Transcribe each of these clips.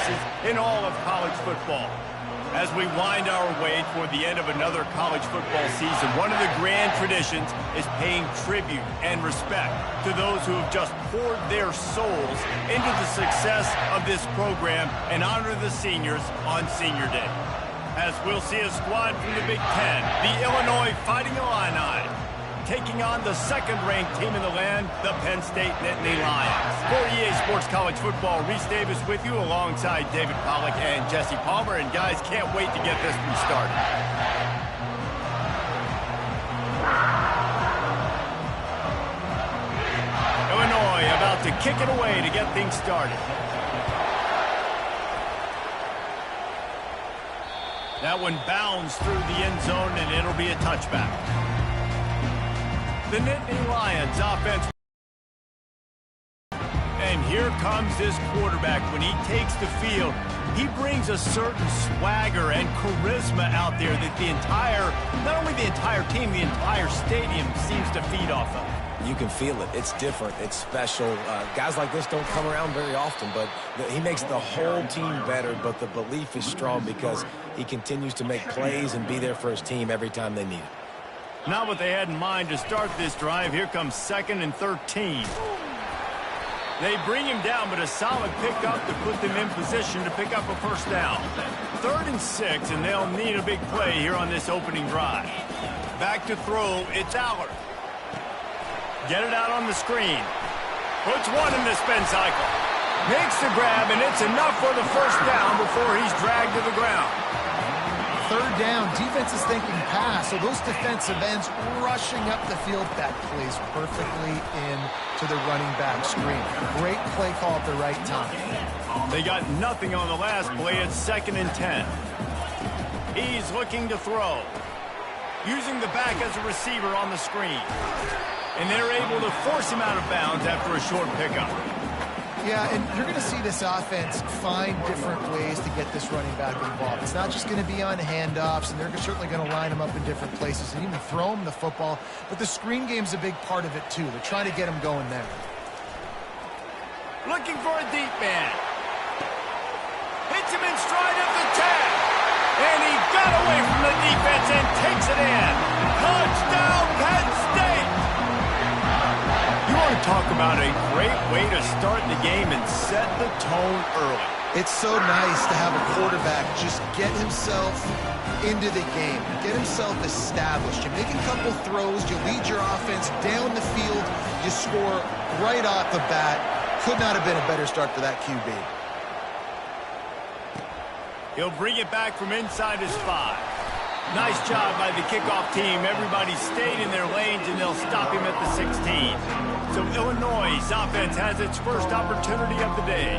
places in all of college football. As we wind our way toward the end of another college football season, one of the grand traditions is paying tribute and respect to those who have just poured their souls into the success of this program and honor the seniors on Senior Day. As we'll see a squad from the Big Ten, the Illinois Fighting Illini, taking on the second-ranked team in the land, the Penn State Nittany Lions. For EA Sports College Football, Reese Davis with you alongside David Pollack and Jesse Palmer. And guys, can't wait to get this one started. Illinois about to kick it away to get things started. That one bounds through the end zone, and it'll be a touchback. The Nittany Lions offense. And here comes this quarterback. When he takes the field, he brings a certain swagger and charisma out there that not only the entire team, the entire stadium seems to feed off of. You can feel it. It's different. It's special. Guys like this don't come around very often, but he makes the whole team better, but the belief is strong because he continues to make plays and be there for his team every time they need it. Not what they had in mind to start this drive. Here comes 2nd and 13. They bring him down, but a solid pickup to put them in position to pick up a first down. 3rd and 6, and they'll need a big play here on this opening drive. Back to throw, it's Allard. Get it out on the screen. Puts one in the spin cycle. Makes the grab, and it's enough for the first down before he's dragged to the ground. 3rd down, defense is thinking pass, so those defensive ends rushing up the field. That plays perfectly into the running back screen. Great play call at the right time. They got nothing on the last play. It's 2nd and 10. He's looking to throw. Using the back as a receiver on the screen. And they're able to force him out of bounds after a short pickup. Yeah, and you're going to see this offense find different ways to get this running back involved. It's not just going to be on handoffs, and they're certainly going to line him up in different places and even throw him the football. But the screen game's a big part of it, too. They're trying to get him going there. Looking for a deep man. Hits him in stride of the 10. And he got away from the defense and takes it in. Touchdown, Penn State! You want to talk about a great way to start the game and set the tone early. It's so nice to have a quarterback just get himself into the game, get himself established. You make a couple throws, you lead your offense down the field, you score right off the bat. Could not have been a better start for that QB. He'll bring it back from inside his 5. Nice job by the kickoff team. Everybody stayed in their lanes, and they'll stop him at the 16. So Illinois' offense has its first opportunity of the day.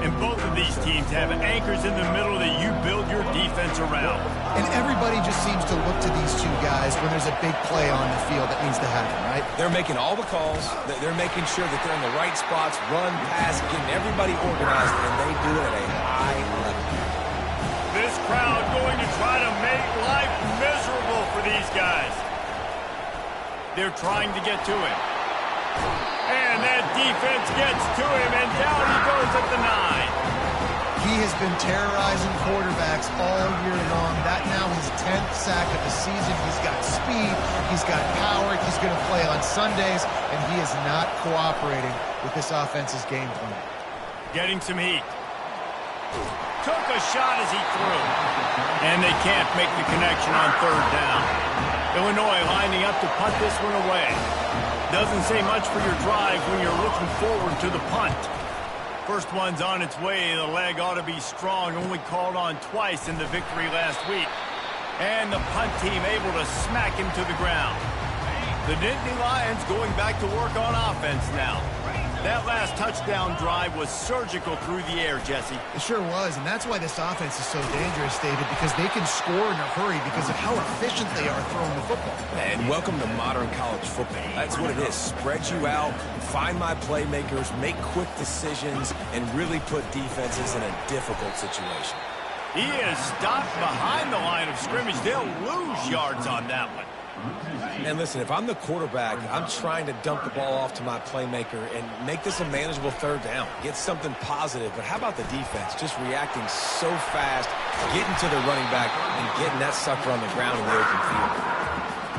And both of these teams have anchors in the middle that you build your defense around. And everybody just seems to look to these two guys when there's a big play on the field that needs to happen, right? They're making all the calls. They're making sure that they're in the right spots, run, pass, getting everybody organized, and they do it at a high level. This crowd going to try to make life miserable for these guys. They're trying to get to him. And that defense gets to him, and down he goes at the 9. He has been terrorizing quarterbacks all year long. That now his 10th sack of the season. He's got speed. He's got power. He's going to play on Sundays, and he is not cooperating with this offense's game plan. Getting some heat. Took a shot as he threw. And they can't make the connection on 3rd down. Illinois lining up to punt this one away. Doesn't say much for your drive when you're looking forward to the punt. First one's on its way. The leg ought to be strong. Only called on twice in the victory last week. And the punt team able to smack him to the ground. The Nittany Lions going back to work on offense now. That last touchdown drive was surgical through the air, Jesse. It sure was, and that's why this offense is so dangerous, David, because they can score in a hurry because of how efficient they are throwing the football. And welcome to modern college football. That's what it is. Spread you out, find my playmakers, make quick decisions, and really put defenses in a difficult situation. He is stopped behind the line of scrimmage. They'll lose yards on that one. And listen, if I'm the quarterback, I'm trying to dump the ball off to my playmaker and make this a manageable third down. Get something positive. But how about the defense? Just reacting so fast, getting to the running back, and getting that sucker on the ground in the open field.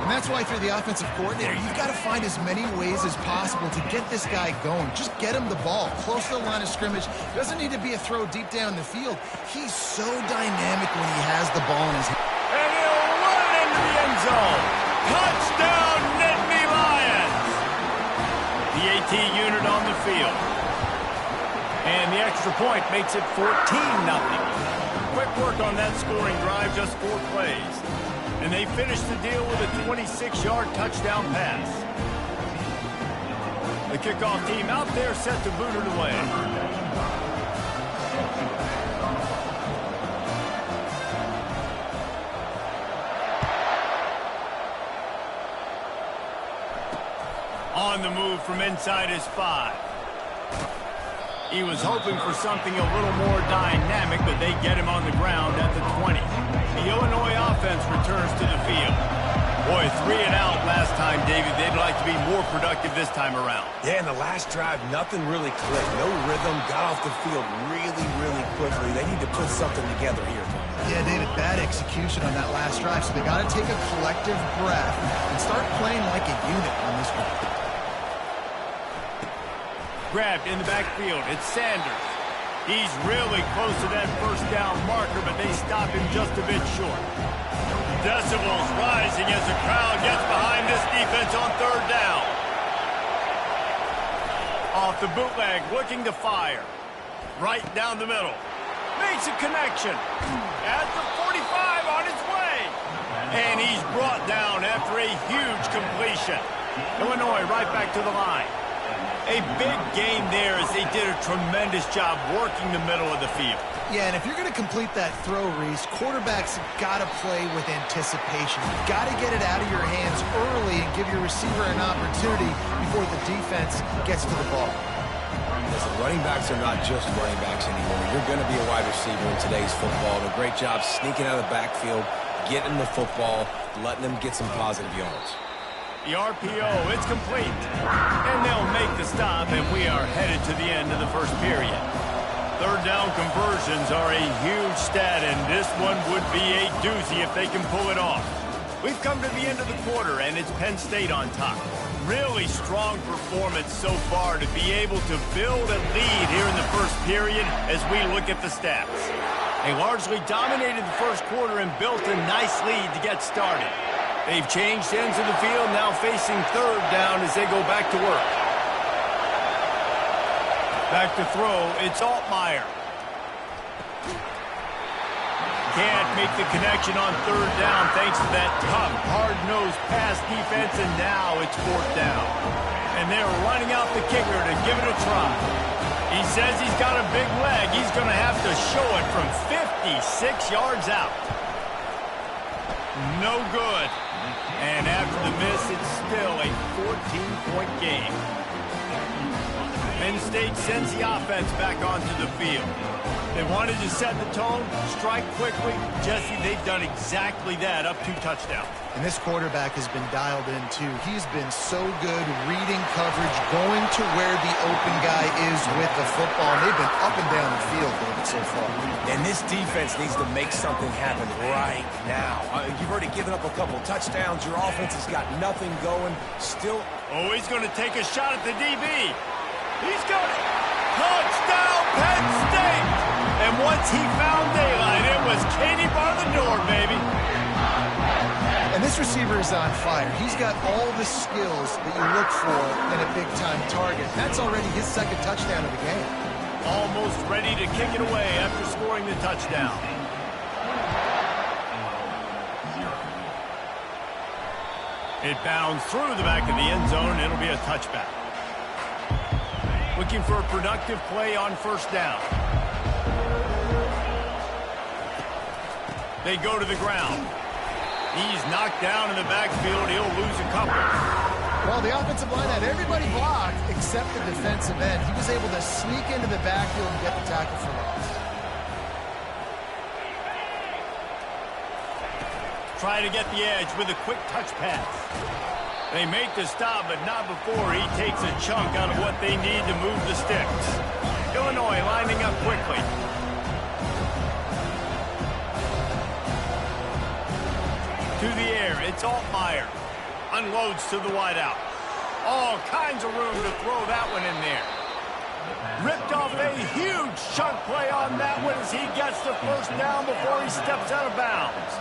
And that's why, if you're the offensive coordinator, you've got to find as many ways as possible to get this guy going. Just get him the ball close to the line of scrimmage. Doesn't need to be a throw deep down the field. He's so dynamic when he has the ball in his hand. And he'll run into the end zone. Touchdown, Nittany Lions! The AT unit on the field. And the extra point makes it 14-0. Quick work on that scoring drive, just 4 plays. And they finished the deal with a 26-yard touchdown pass. The kickoff team out there set to boot it away. On the move from inside his 5. He was hoping for something a little more dynamic, but they get him on the ground at the 20. The Illinois offense returns to the field. Boy, 3 and out last time, David. They'd like to be more productive this time around. Yeah, in the last drive, nothing really clicked. No rhythm, got off the field really, really quickly. They need to put something together here. Yeah, David, bad execution on that last drive, so they got to take a collective breath and start playing like a unit on this one. Grabbed in the backfield. It's Sanders. He's really close to that first down marker, but they stop him just a bit short. Decibels rising as the crowd gets behind this defense on third down. Off the bootleg, looking to fire. Right down the middle. Makes a connection. At the 45 on his way. And he's brought down after a huge completion. Illinois right back to the line. A big game there as they did a tremendous job working the middle of the field. Yeah, and if you're going to complete that throw, Reese, quarterbacks got to play with anticipation. You've got to get it out of your hands early and give your receiver an opportunity before the defense gets to the ball. Listen, running backs are not just running backs anymore. You're going to be a wide receiver in today's football. A great job sneaking out of the backfield, getting the football, letting them get some positive yards. The RPO, it's complete. And they'll make the stop, and we are headed to the end of the first period. Third down conversions are a huge stat, and this one would be a doozy if they can pull it off. We've come to the end of the quarter, and it's Penn State on top. Really strong performance so far to be able to build a lead here in the first period as we look at the stats. They largely dominated the first quarter and built a nice lead to get started. They've changed ends of the field, now facing third down as they go back to work. Back to throw, it's Altmaier. Can't make the connection on third down thanks to that tough, hard-nosed pass defense, and now it's fourth down. And they're running out the kicker to give it a try. He says he's got a big leg. He's going to have to show it from 56 yards out. No good. And after the miss, it's still a 14-point game. Penn State sends the offense back onto the field. They wanted to set the tone, strike quickly. Jesse, they've done exactly that, up 2 touchdowns. And this quarterback has been dialed in, too. He's been so good reading coverage, going to where the open guy is with the football. And they've been up and down the field, David, so far. And this defense needs to make something happen right now. You've already given up a couple touchdowns. Your offense has got nothing going. Still. Oh, he's going to take a shot at the DB. He's got it. Touchdown, Penn State. And once he found daylight, it was Katie bar the door, baby. And this receiver is on fire. He's got all the skills that you look for in a big-time target. That's already his second touchdown of the game. Almost ready to kick it away after scoring the touchdown. It bounds through the back of the end zone, and it'll be a touchback. Looking for a productive play on first down. They go to the ground. He's knocked down in the backfield. He'll lose a couple. Well, the offensive line had everybody blocked except the defensive end. He was able to sneak into the backfield and get the tackle for loss. try to get the edge with a quick touch pass. They make the stop, but not before he takes a chunk out of what they need to move the sticks. Illinois lining up quickly. To the air, it's Altmaier. Unloads to the wideout. All kinds of room to throw that one in there. Ripped off a huge chunk play on that one as he gets the first down before he steps out of bounds.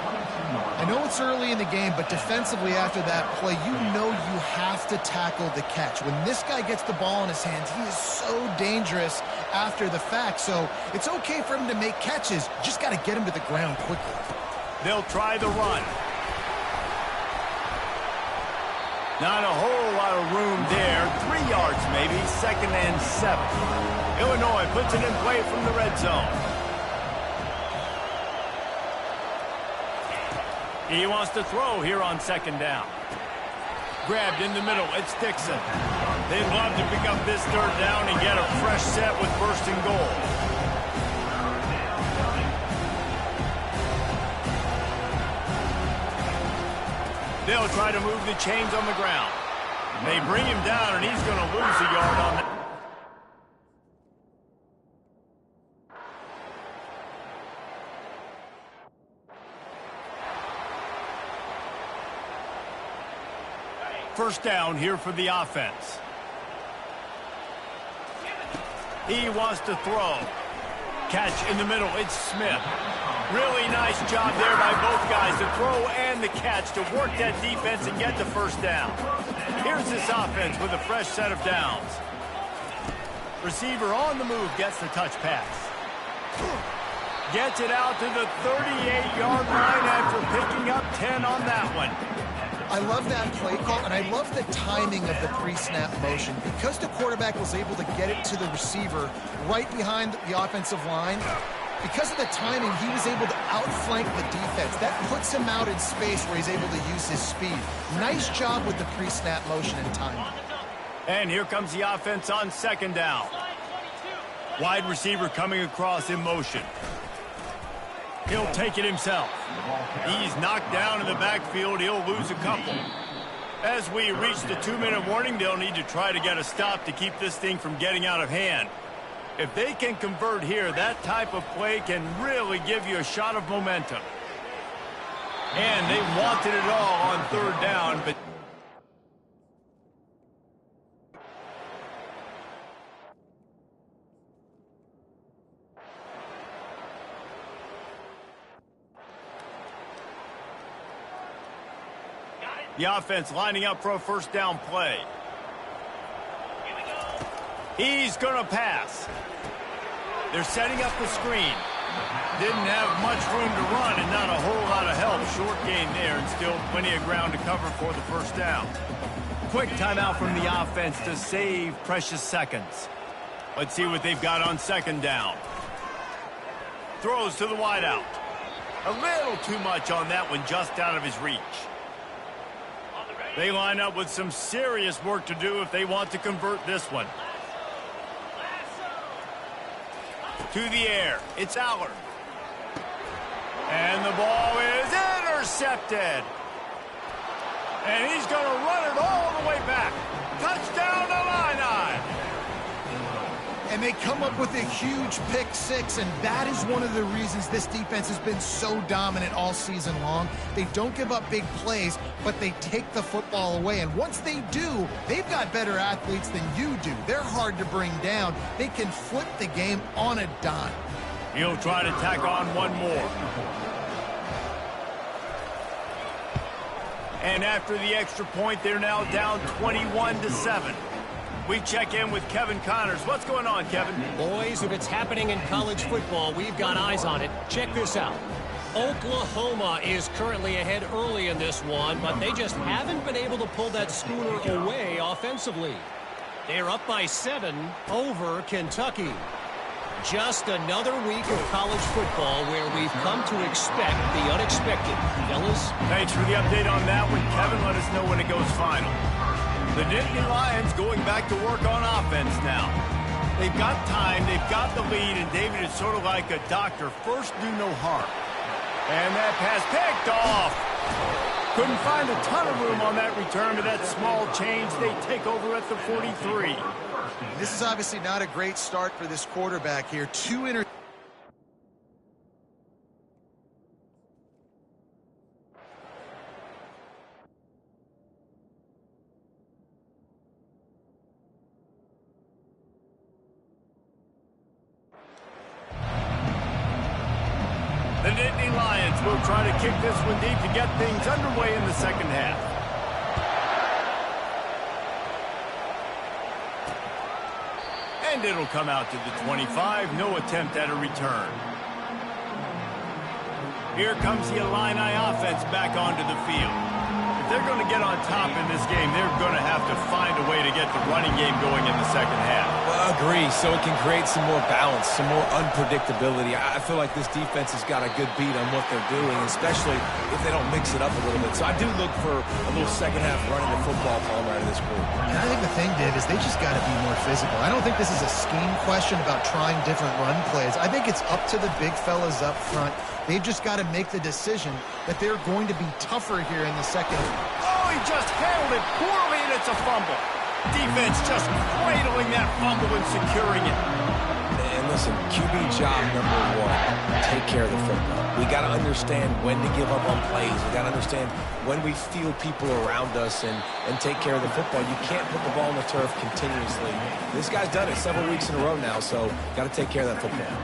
I know it's early in the game, but defensively after that play, you know you have to tackle the catch. When this guy gets the ball in his hands, he is so dangerous after the fact. So it's okay for him to make catches. Just got to get him to the ground quickly. They'll try the run. Not a whole lot of room there. 3 yards maybe, 2nd and 7. Illinois puts it in play from the red zone. He wants to throw here on 2nd down. Grabbed in the middle, it's Dixon. They'd love to pick up this 3rd down and get a fresh set with 1st and goal. They'll try to move the chains on the ground. They bring him down, and he's going to lose a yard on that. First down here for the offense. He wants to throw. Catch in the middle, it's Smith. Really nice job there by both guys, the throw and the catch to work that defense and get the 1st down. Here's this offense with a fresh set of downs. Receiver on the move gets the touch pass. Gets it out to the 38-yard line after picking up 10 on that one. I love that play call, and I love the timing of the pre-snap motion. Because the quarterback was able to get it to the receiver right behind the offensive line, because of the timing, he was able to outflank the defense. That puts him out in space where he's able to use his speed. Nice job with the pre-snap motion and timing. And here comes the offense on 2nd down. Wide receiver coming across in motion. He'll take it himself. He's knocked down in the backfield. He'll lose a couple. As we reach the 2-minute warning, they'll need to try to get a stop to keep this thing from getting out of hand. If they can convert here, that type of play can really give you a shot of momentum. And they wanted it all on 3rd down, but the offense lining up for a 1st down play. He's going to pass. They're setting up the screen. Didn't have much room to run and not a whole lot of help. Short gain there and still plenty of ground to cover for the 1st down. Quick timeout from the offense to save precious seconds. Let's see what they've got on 2nd down. Throws to the wideout. A little too much on that one, just out of his reach. They line up with some serious work to do if they want to convert this one. To the air, it's Allard. And the ball is intercepted. And he's going to run it all the way back. Touchdown Illini. And they come up with a huge pick 6, and that is one of the reasons this defense has been so dominant all season long. They don't give up big plays, but they take the football away. And once they do, they've got better athletes than you do. They're hard to bring down. They can flip the game on a dime. He'll try to tack on one more. And after the extra point, they're now down 21-7. We check in with Kevin Connors. What's going on, Kevin? Boys, if it's happening in college football, we've got eyes on it. Check this out. Oklahoma is currently ahead early in this one, but they just haven't been able to pull that schooner away offensively. They're up by 7 over Kentucky. Just another week of college football where we've come to expect the unexpected. Fellas? Thanks for the update on that one, Kevin. Let us know when it goes final. The Nittany Lions going back to work on offense now. They've got time, they've got the lead, and David is sort of like a doctor. First, do no harm. And that pass picked off. Couldn't find a ton of room on that return, but that small change, they take over at the 43. This is obviously not a great start for this quarterback here. 2 interceptions. The Nittany Lions will try to kick this one deep to get things underway in the second half. And it'll come out to the 25. No attempt at a return. Here comes the Illini offense back onto the field. If they're going to get on top in this game, they're going to have to find a way to get the running game going in the second half. Well, I agree, so it can create some more balance, some more unpredictability. I feel like this defense has got a good beat on what they're doing, especially if they don't mix it up a little bit. So I do look for a little second half running the football Palmer out of this group. And I think the thing, Dave, is they just got to be more physical. I don't think this is a scheme question about trying different run plays. I think it's up to the big fellas up front. They've just got to make the decision that they're going to be tougher here in the second half. Oh, he just handled it poorly, and it's a fumble. Defense just cradling that fumble and securing it. And listen, QB job number 1, take care of the football. We got to understand when to give up on plays. We got to understand when we feel people around us and take care of the football. You can't put the ball on the turf continuously. This guy's done it several weeks in a row now, so got to take care of that football.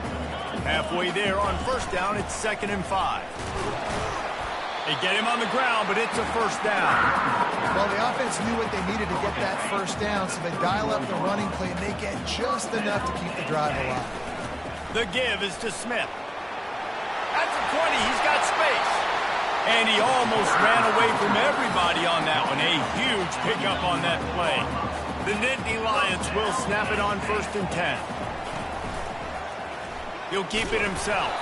Halfway there on first down, it's 2nd and 5. They get him on the ground, but it's a first down. Well, the offense knew what they needed to get that first down, so they dial up the running play, and they get just enough to keep the drive alive. The give is to Smith. At the 20, he's got space. And he almost ran away from everybody on that one. A huge pickup on that play. The Nittany Lions will snap it on 1st and 10. He'll keep it himself.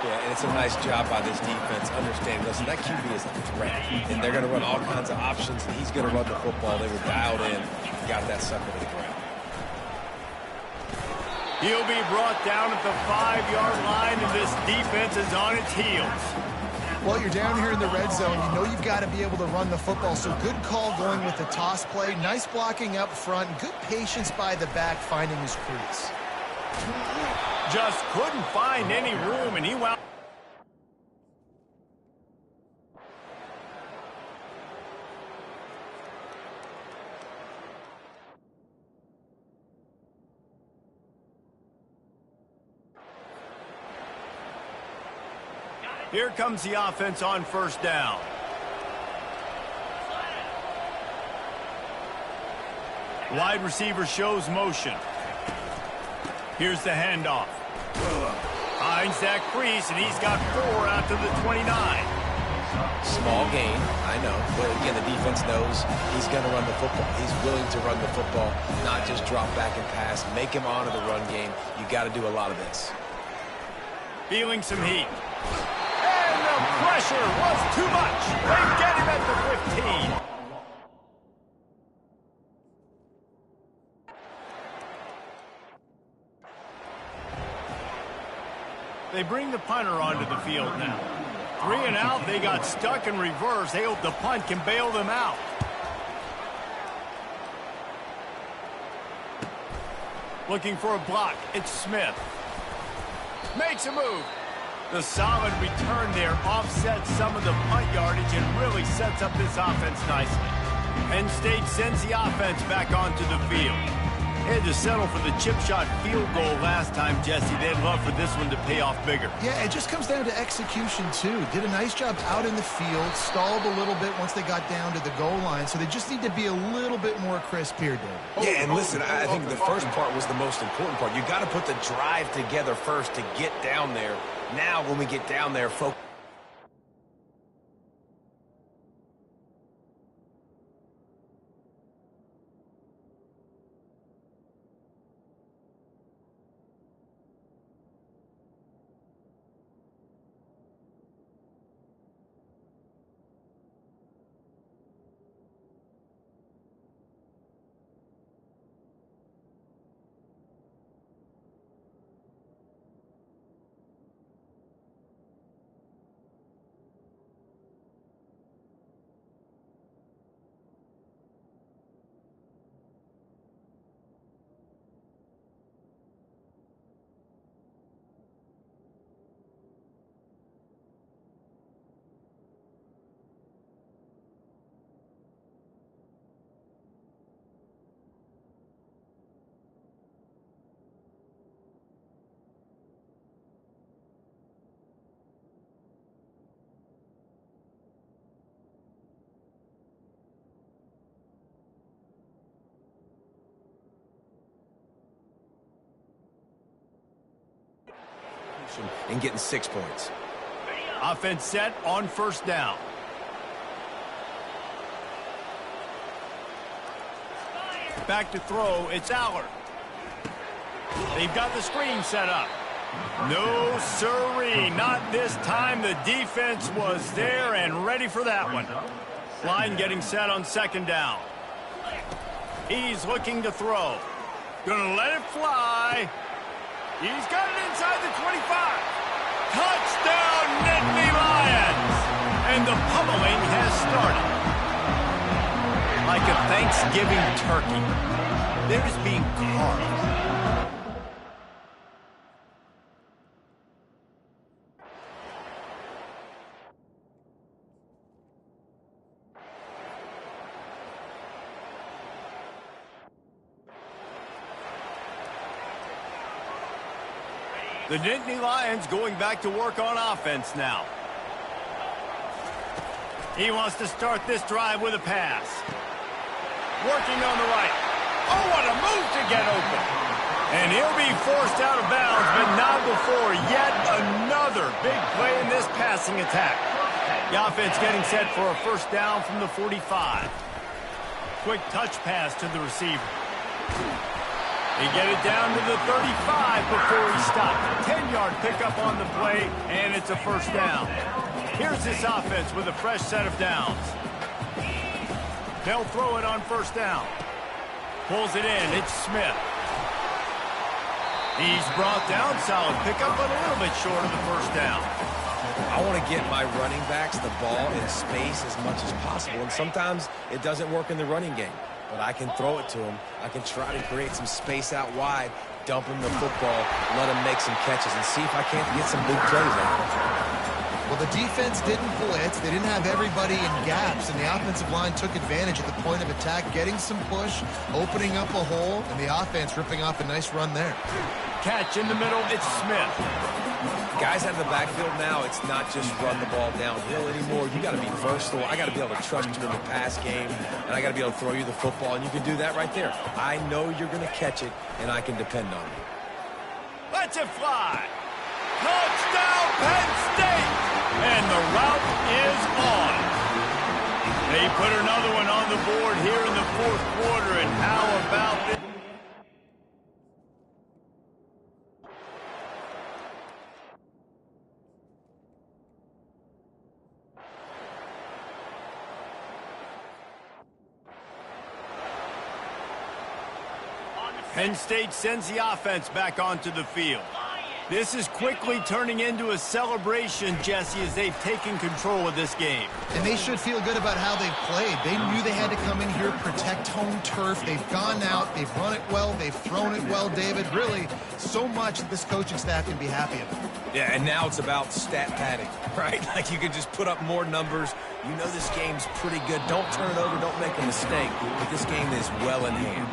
Yeah, and it's a nice job by this defense understanding, listen, that QB is a threat, and they're going to run all kinds of options, and he's going to run the football. They were dialed in, got that sucker to the ground. He'll be brought down at the 5-yard line, and this defense is on its heels. Well, you're down here in the red zone. You know you've got to be able to run the football, so good call going with the toss play. Nice blocking up front. Good patience by the back finding his crease. Just couldn't find any room, and he wound. Here comes the offense on first down. Wide receiver shows motion. Here's the handoff. Finds that crease, and he's got 4 out to the 29. Small gain, I know. But again, the defense knows he's going to run the football. He's willing to run the football, not just drop back and pass. Make him honor the run game. You got to do a lot of this. Feeling some heat. And the pressure was too much. They get him at the 15. They bring the punter onto the field now. 3 and out, they got stuck in reverse. They hope the punt can bail them out. Looking for a block, it's Smith. Makes a move. The solid return there offsets some of the punt yardage and really sets up this offense nicely. Penn State sends the offense back onto the field. They had to settle for the chip shot field goal last time, Jesse. They'd love for this one to pay off bigger. Yeah, it just comes down to execution, too. Did a nice job out in the field, stalled a little bit once they got down to the goal line, so they just need to be a little bit more crisp here, Dave. Yeah, and listen, I think the first part was the most important part. You got to put the drive together first to get down there. Now, when we get down there, focus. possession and getting 6 points. Offense set on first down. Back to throw, it's Allard. They've got the screen set up. No siree, not this time. The defense was there and ready for that one. Line getting set on second down. He's looking to throw. Gonna let it fly. He's got it inside the 25. Touchdown, Nittany Lions! And the pummeling has started. Like a Thanksgiving turkey. They're just being carved. The Nittany Lions going back to work on offense now. He wants to start this drive with a pass. Working on the right. Oh, what a move to get open. And he'll be forced out of bounds, but not before yet another big play in this passing attack. The offense getting set for a first down from the 45. Quick touch pass to the receiver. He get it down to the 35 before he stopped. 10-yard pickup on the play, and it's a first down. Here's this offense with a fresh set of downs. They'll throw it on first down. Pulls it in. It's Smith. He's brought down. Solid pickup, but a little bit short of the first down. I want to get my running backs the ball in space as much as possible, and sometimes it doesn't work in the running game. But I can throw it to him. I can try to create some space out wide, dump him the football, let him make some catches, and see if I can't get some big plays out of him. Well, the defense didn't blitz. They didn't have everybody in gaps, and the offensive line took advantage at the point of attack, getting some push, opening up a hole, and the offense ripping off a nice run there. Catch in the middle, it's Smith. Guys out of the backfield now, it's not just run the ball downhill anymore. You got to be versatile. I got to be able to trust you in the pass game, and I got to be able to throw you the football, and you can do that right there. I know you're going to catch it, and I can depend on you. Let's it fly. Touchdown, Penn State! And the route is on. They put another one on the board here in the fourth quarter, and how about this? Penn State sends the offense back onto the field. This is quickly turning into a celebration, Jesse, as they've taken control of this game. And they should feel good about how they've played. They knew they had to come in here, protect home turf. They've gone out, they've run it well, they've thrown it well, David. Really, so much that this coaching staff can be happy about. Yeah, and now it's about stat padding, right? Like you can just put up more numbers. You know this game's pretty good. Don't turn it over, don't make a mistake. But this game is well in hand.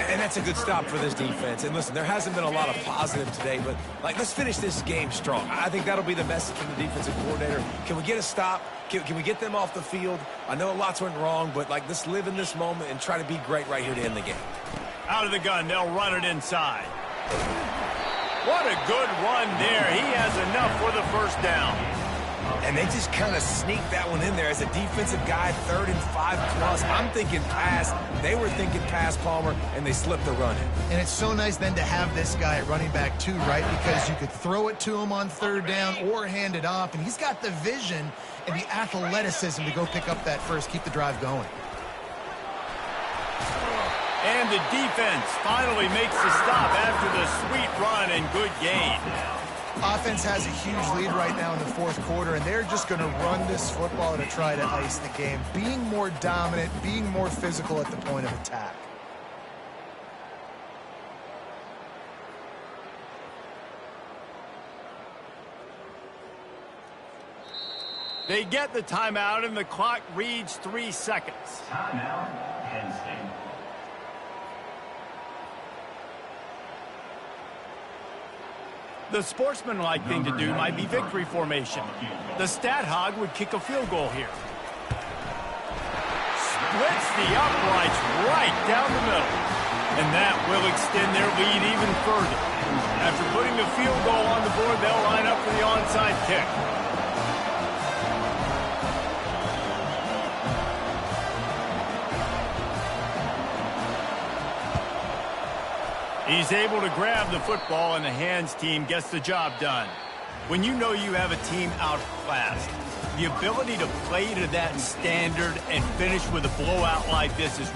And that's a good stop for this defense. And listen, there hasn't been a lot of positive today, but let's finish this game strong. I think that'll be the message from the defensive coordinator. Can we get a stop? Can we get them off the field? I know lots went wrong, but let's live in this moment and try to be great right here to end the game. Out of the gun, they'll run it inside. What a good run there. He has enough for the first down. And they just kind of sneaked that one in there as a defensive guy, 3rd and 5+. I'm thinking pass. They were thinking pass, Palmer, and they slipped the run in. And it's so nice then to have this guy at running back too, right? Because you could throw it to him on 3rd down or hand it off. And he's got the vision and the athleticism to go pick up that first, keep the drive going. And the defense finally makes the stop after the sweet run and good gain. Offense has a huge lead right now in the fourth quarter, and they're just going to run this football to try to ice the game, being more dominant, being more physical at the point of attack. They get the timeout, and the clock reads 3 seconds. Timeout, Penn State. The sportsmanlike thing to do might be victory formation. The stat hog would kick a field goal here. Splits the uprights right down the middle. And that will extend their lead even further. After putting the field goal on the board, they'll line up for the onside kick. He's able to grab the football, and the hands team gets the job done. When you know you have a team outclassed, the ability to play to that standard and finish with a blowout like this is